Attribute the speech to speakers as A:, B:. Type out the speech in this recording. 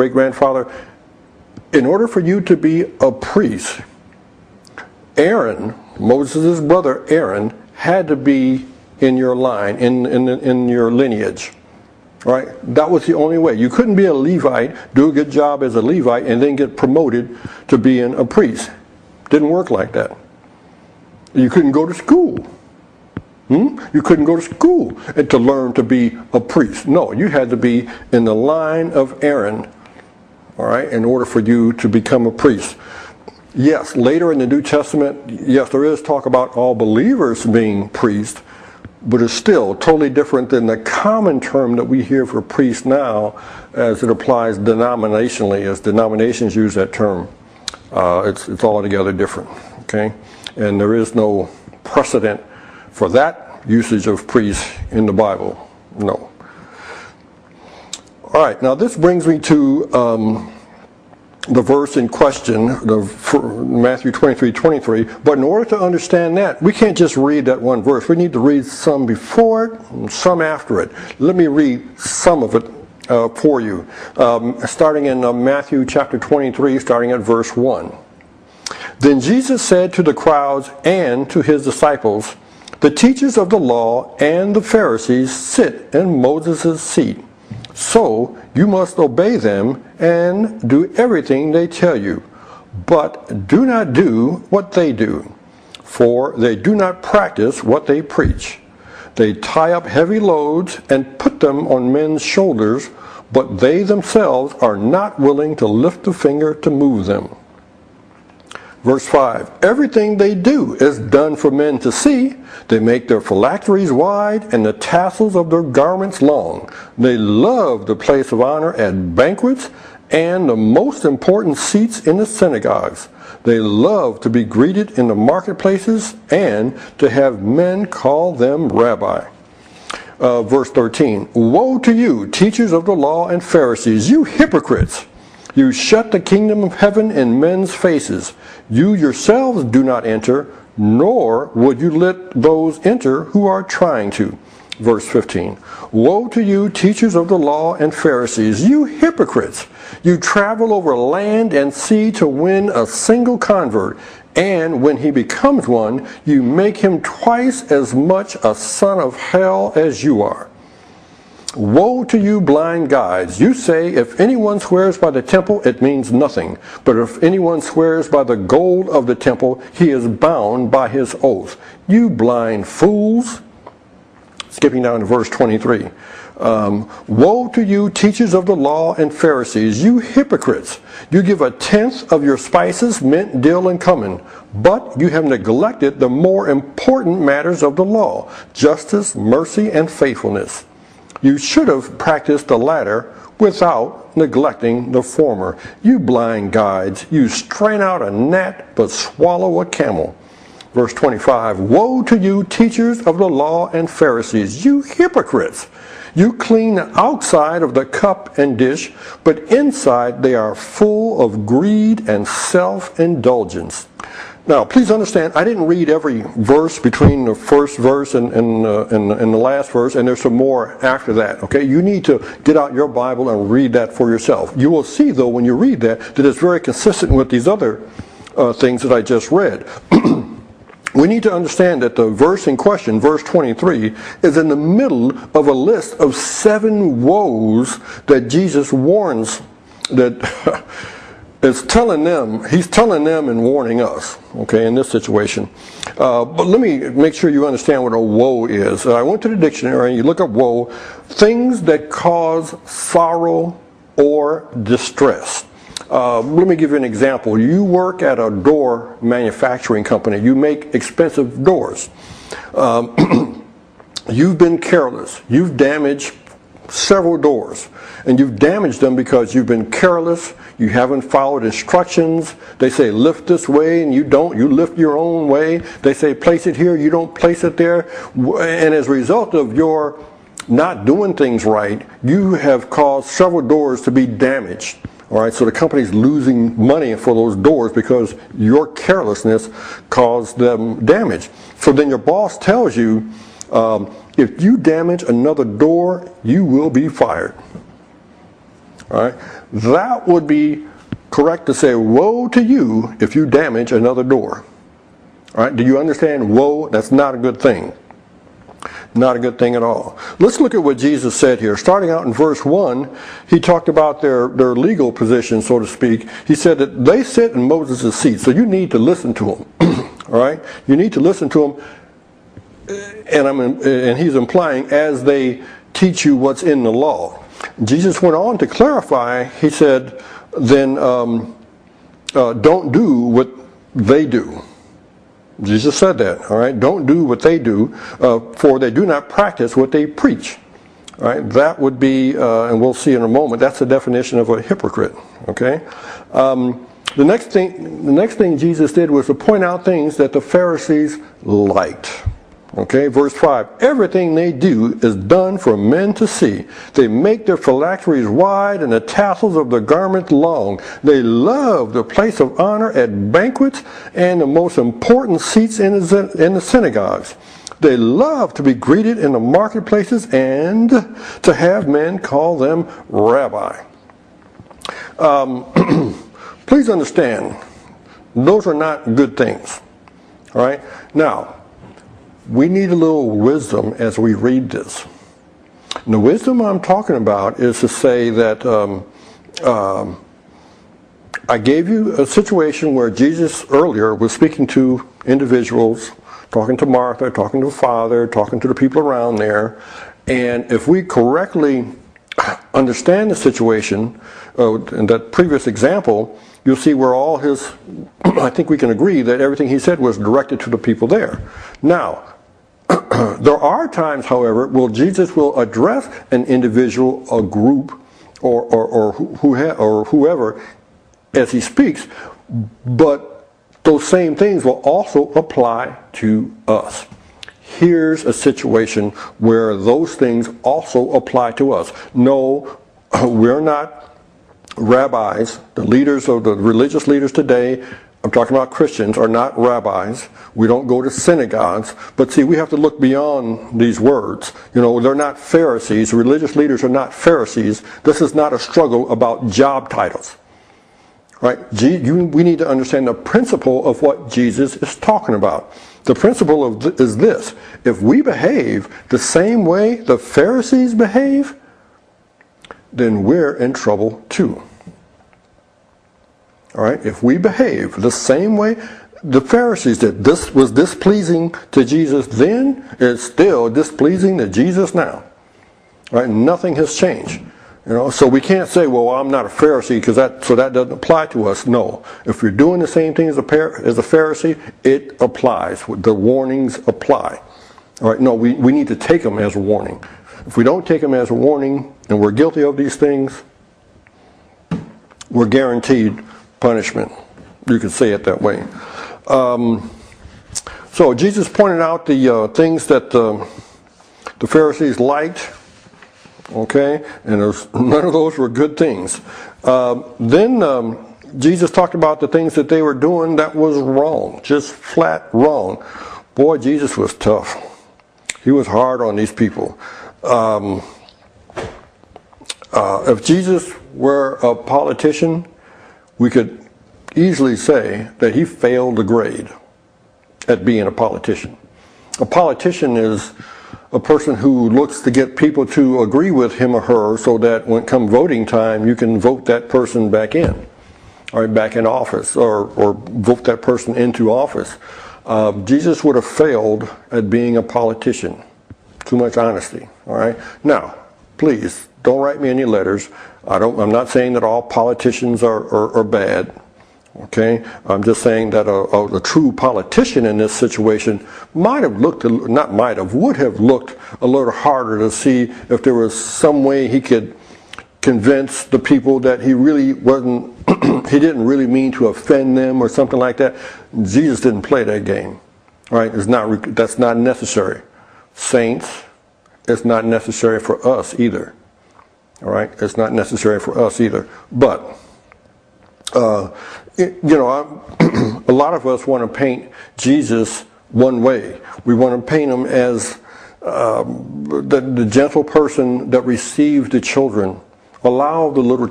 A: great-grandfather, in order for you to be a priest, Aaron, Moses' brother Aaron, had to be in your line, in your lineage. Right? That was the only way. You couldn't be a Levite, do a good job as a Levite, and then get promoted to being a priest. Didn't work like that. You couldn't go to school. You couldn't go to school to learn to be a priest. No, you had to be in the line of Aaron, all right, in order for you to become a priest. Yes, later in the New Testament, yes, there is talk about all believers being priests, but it's still totally different than the common term that we hear for priest now as it applies denominationally, as denominations use that term. It's altogether different, okay? And there is no precedent for that usage of priest in the Bible, no. All right, now this brings me to the verse in question, Matthew 23:23. But in order to understand that, we can't just read that one verse. We need to read some before it and some after it. Let me read some of it for you. Starting in Matthew chapter 23, starting at verse 1. Then Jesus said to the crowds and to his disciples, "The teachers of the law and the Pharisees sit in Moses' seat. So you must obey them and do everything they tell you. But do not do what they do, for they do not practice what they preach. They tie up heavy loads and put them on men's shoulders, but they themselves are not willing to lift a finger to move them." Verse 5, "Everything they do is done for men to see. They make their phylacteries wide and the tassels of their garments long. They love the place of honor at banquets and the most important seats in the synagogues. They love to be greeted in the marketplaces and to have men call them rabbi." Verse 13, "Woe to you, teachers of the law and Pharisees, you hypocrites! You shut the kingdom of heaven in men's faces. You yourselves do not enter, nor would you let those enter who are trying to." Verse 15, "Woe to you, teachers of the law and Pharisees, you hypocrites! You travel over land and sea to win a single convert, and when he becomes one, you make him twice as much a son of hell as you are. Woe to you, blind guides! You say, if anyone swears by the temple, it means nothing. But if anyone swears by the gold of the temple, he is bound by his oath. You blind fools!" Skipping down to verse 23. "Woe to you, teachers of the law and Pharisees, you hypocrites! You give a tenth of your spices, mint, dill, and cumin, but you have neglected the more important matters of the law, justice, mercy, and faithfulness. You should have practiced the latter without neglecting the former. You blind guides, you strain out a gnat but swallow a camel." Verse 25, "Woe to you, teachers of the law and Pharisees, you hypocrites! You clean the outside of the cup and dish, but inside they are full of greed and self-indulgence." Now, please understand, I didn't read every verse between the first verse and the last verse, and there's some more after that, okay? You need to get out your Bible and read that for yourself. You will see, though, when you read that it's very consistent with these other things that I just read. We need to understand that the verse in question, verse 23, is in the middle of a list of 7 woes that Jesus warns that... He's telling them and warning us, okay, in this situation. But let me make sure you understand what a woe is. I went to the dictionary and you look up woe, things that cause sorrow or distress. Let me give you an example. You work at a door manufacturing company. You make expensive doors. You've been careless. You've damaged several doors, and you've damaged them because you've been careless. You haven't followed instructions. They say lift this way and you don't. You lift your own way. They say place it here, you don't place it there. And as a result of your not doing things right, you have caused several doors to be damaged. All right, so the company's losing money for those doors because your carelessness caused them damage. So then your boss tells you, if you damage another door, you will be fired. All right? That would be correct to say, woe to you if you damage another door. All right? Do you understand? Woe, that's not a good thing. Not a good thing at all. Let's look at what Jesus said here. Starting out in verse 1, he talked about their legal position, so to speak. He said that they sit in Moses' seat, so you need to listen to them. All right? You need to listen to them, and he's implying as they teach you what's in the law. Jesus went on to clarify. He said, then don't do what they do. Jesus said that, all right? Don't do what they do, for they do not practice what they preach. All right? That would be, and we'll see in a moment, that's the definition of a hypocrite, okay? The next thing Jesus did was to point out things that the Pharisees liked. Okay, verse 5, everything they do is done for men to see. They make their phylacteries wide and the tassels of their garments long. They love the place of honor at banquets and the most important seats in the synagogues. They love to be greeted in the marketplaces and to have men call them rabbi. Please understand, those are not good things. All right? Now, we need a little wisdom as we read this. And the wisdom I'm talking about is to say that I gave you a situation where Jesus earlier was speaking to individuals, talking to Martha, talking to the Father, talking to the people around there. And if we correctly understand the situation, in that previous example, you'll see where all his, I think we can agree that everything he said was directed to the people there. Now, there are times, however, where Jesus will address an individual, a group, or whoever as he speaks, but those same things will also apply to us. Here's a situation where those things also apply to us. No, we're not rabbis. The leaders of the religious leaders today, I'm talking about Christians, are not rabbis. We don't go to synagogues. But see, we have to look beyond these words. You know, they're not Pharisees. Religious leaders are not Pharisees. This is not a struggle about job titles. Right? We need to understand the principle of what Jesus is talking about. The principle is this. If we behave the same way the Pharisees behave, then we're in trouble too. All right? If we behave the same way the Pharisees did, this was displeasing to Jesus then, it's still displeasing to Jesus now. Right? Nothing has changed. You know, so we can't say, well, I'm not a Pharisee so that doesn't apply to us. No. If you're doing the same thing as a Pharisee, it applies. The warnings apply. All right? No, we need to take them as a warning. If we don't take them as a warning and we're guilty of these things, we're guaranteed punishment. You could say it that way. So Jesus pointed out the things that the Pharisees liked. Okay, and none of those were good things. Then Jesus talked about the things that they were doing that was wrong, just flat wrong. Boy, Jesus was tough. He was hard on these people. If Jesus were a politician, we could easily say that he failed the grade at being a politician. A politician is a person who looks to get people to agree with him or her so that when come voting time, you can vote that person back in, or back in office, or vote that person into office. Jesus would have failed at being a politician. Too much honesty. All right. Now, please don't write me any letters. I'm not saying that all politicians are bad. Okay, I'm just saying that a true politician in this situation would have looked a little harder to see if there was some way he could convince the people that he really wasn't, he didn't really mean to offend them or something like that. Jesus didn't play that game. Right? That's not necessary. Saints, it's not necessary for us either. All right, it's not necessary for us either. But you know, a lot of us want to paint Jesus one way. We want to paint him as the gentle person that received the children. Allow the little